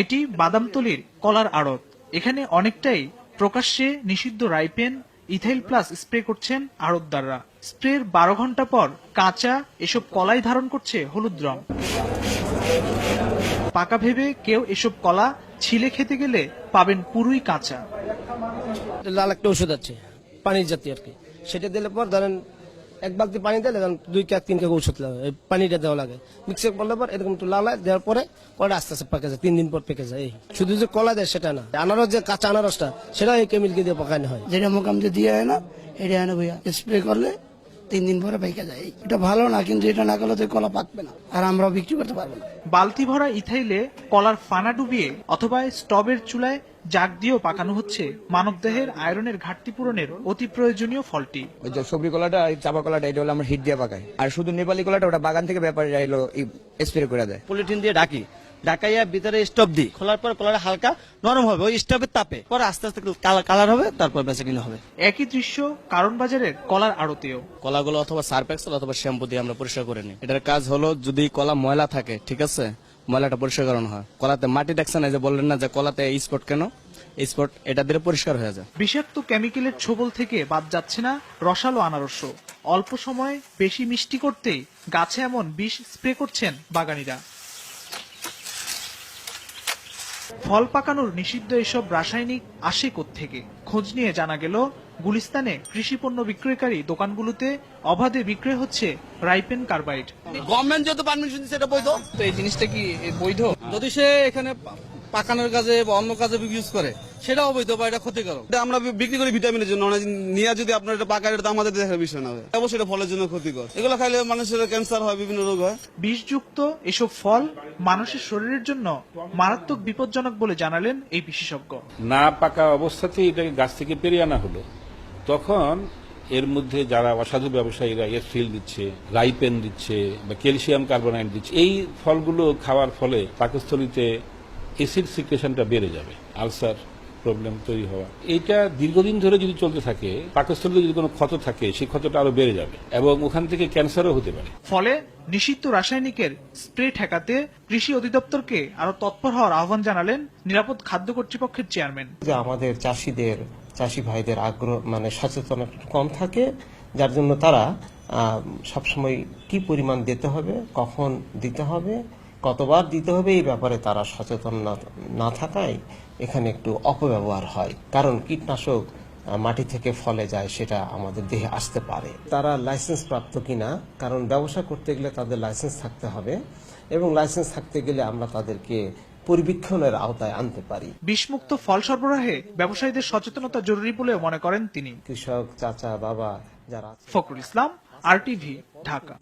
এটি বাদামতলীর কলার আড়ত। এখানে অনেকটাই প্রকাশ্যে নিষিদ্ধ রাইপেন, ইথাইল প্লাস স্প্রে করছেন আড়তদাররা। স্প্রের 12 ঘন্টা পর কাঁচা এসব কলাই ধারণ করছে হলুদ রং। পাকা ভেবে কেউ এসব কলা ছিলে খেতে গেলে পাবেন পুরোই কাঁচা। লাল একটা ওষুধ আছে পানির জাতীয় আর কি, সেটা দিলে পর ধরেন এক বালতি পানি দিলে 2 কাপ 3 কাপ ওষুধ লাগে, পানিটা দেওয়া লাগে। মিক্সার করলে পর এরকম একটু লাল দেওয়ার পরে কলা আস্তে আস্তে পাকে যায়, 3 দিন পর পেকে যায়। এই শুধু যে কলা দেয় সেটা না, আনারস যে কাঁচা আনারসটা সেটা এই কেমিক্যাল দিয়ে পাকানো হয়। যেটা মোকাম যে দিয়ে হয় না, এটা হয় না ভাইয়া, স্প্রে করলে 3 দিন পরে পাইকা যায়। এটা ভালো না, কিন্তু এটা না করলে তো কলা পাকবে না, আর আমরাও বিক্রি করতে পারবো না। বালতি ভরা ইথাইলে কলার ফানা ডুবিয়ে অথবা স্টবের চুলায় জাগ দিয়েও পাকানো হচ্ছে মানবদেহের আয়রনের ঘাটতি পূরণের অতি প্রয়োজনীয় ফলটি। ওই যে সবরি কলাটা, চাপা কলাটা, এটা হলো আমরা হিট দিয়ে পাকাই। আর শুধু নেপালি কলাটা ওটা বাগান থেকে ব্যাপারীরা এলো স্প্রে করে দেয়। পলিথিন দিয়ে ঢাকি, ঢাকাইয়া ভিতরে স্টোভ দিই, খোলার পর কলাটা হালকা নরম হবে ওই স্টোভের তাপে, পরে আস্তে আস্তে কালার হবে, তারপর বেচা কিনা হবে। একই দৃশ্য কারণ বাজারের কলার আড়তেও। কলাগুলো অথবা সার্ফ এক্সেল অথবা শ্যাম্পু দিয়ে আমরা পরিষ্কার করে নিই। এটার কাজ হলো যদি কলা ময়লা থাকে, ঠিক আছে, ময়লাটা পরিষ্কার করানো হয়। কলাতে মাটি দেখছে না, যে বললেন না যে কলাতে স্পট কেন, স্পট এটা দিলে পরিষ্কার হয়ে যায়। বিষাক্ত কেমিক্যালের ছোবল থেকে বাদ যাচ্ছে না রসালো আনারসও। অল্প সময় বেশি মিষ্টি করতেই গাছে এমন বিষ স্প্রে করছেন বাগানীরা। ফল পাকানোর নিষিদ্ধ এসব রাসায়নিক আসে কোত্থেকে? খোঁজ নিয়ে জানা গেল গুলিস্তানে কৃষি পণ্য বিক্রয়কারী দোকানগুলোতে অবাধে বিক্রয় হচ্ছে রাইপেন কার্বাইড। গভর্নমেন্ট যত পারমিশন দিচ্ছে এটা বৈধ। তো এই জিনিসটা কি বৈধ? যদি সে এখানে পাকানোর কাজে বা অন্য কাজে ইউজ করে সেটা অবৈধ বা এটা ক্ষতিকারক। আমরা বিক্রি করি ভিটামিনের জন্য, নিয়ে যদি আপনার এটা পাকায়, এটা আমাদের দেখার বিষয় না, অবশ্যই এটা ফলের জন্য ক্ষতিকর। এগুলো খাইলে মানুষের ক্যান্সার হয়, বিভিন্ন রোগ হয়। বিষযুক্ত এসব ফল মানুষের শরীরের জন্য মারাত্মক বিপজ্জনক বলে জানালেন এই বিশেষজ্ঞ। না পাকা অবস্থাতেই এটাকে গাছ থেকে পেরিয়ে আনা হলো, তখন এর মধ্যে যারা অসাধু ব্যবসায়ীরা এসফিল দিচ্ছে, রাইপেন দিচ্ছে বা ক্যালসিয়াম কার্বনেট দিচ্ছে, এই ফলগুলো খাওয়ার ফলে পাকস্থলীতে অ্যাসিড সিক্রেশনটা বেড়ে যাবে, আলসার প্রবলেম তৈরি হওয়া। এইটা দীর্ঘদিন ধরে যদি চলতে থাকে, পাকস্থলীতে যদি কোনো ক্ষত থাকে, সেই ক্ষতটা আরো বেড়ে যাবে এবং ওখান থেকে ক্যান্সারও হতে পারে। ফলে নিষিদ্ধ রাসায়নিকের স্প্রে ঠেকাতে কৃষি অধিদপ্তরকে আরো তৎপর হওয়ার আহ্বান জানালেন নিরাপদ খাদ্য কর্তৃপক্ষের চেয়ারম্যান। যে আমাদের চাষি ভাইদের আগ্রহ সচেতনতা কম থাকে, যার জন্য তারা সবসময় কি পরিমাণ দিতে হবে, কখন দিতে হবে, কতবার দিতে হবে, এই ব্যাপারে তারা সচেতন না থাকায় এখানে একটু অপব্যবহার হয়। কারণ কীটনাশক মাটি থেকে ফলে যায়, সেটা আমাদের দেহে আসতে পারে। তারা লাইসেন্স প্রাপ্ত কিনা, কারণ ব্যবসা করতে গেলে তাদের লাইসেন্স থাকতে হবে, এবং লাইসেন্স থাকতে গেলে আমরা তাদেরকে পরিবীক্ষণের আওতায় আনতে পারি। বিষমুক্ত ফল সরবরাহে ব্যবসায়ীদের সচেতনতা জরুরি বলে মনে করেন তিনি। কৃষক চাচা বাবা যারা, ফখরুল ইসলাম, RTV, ঢাকা।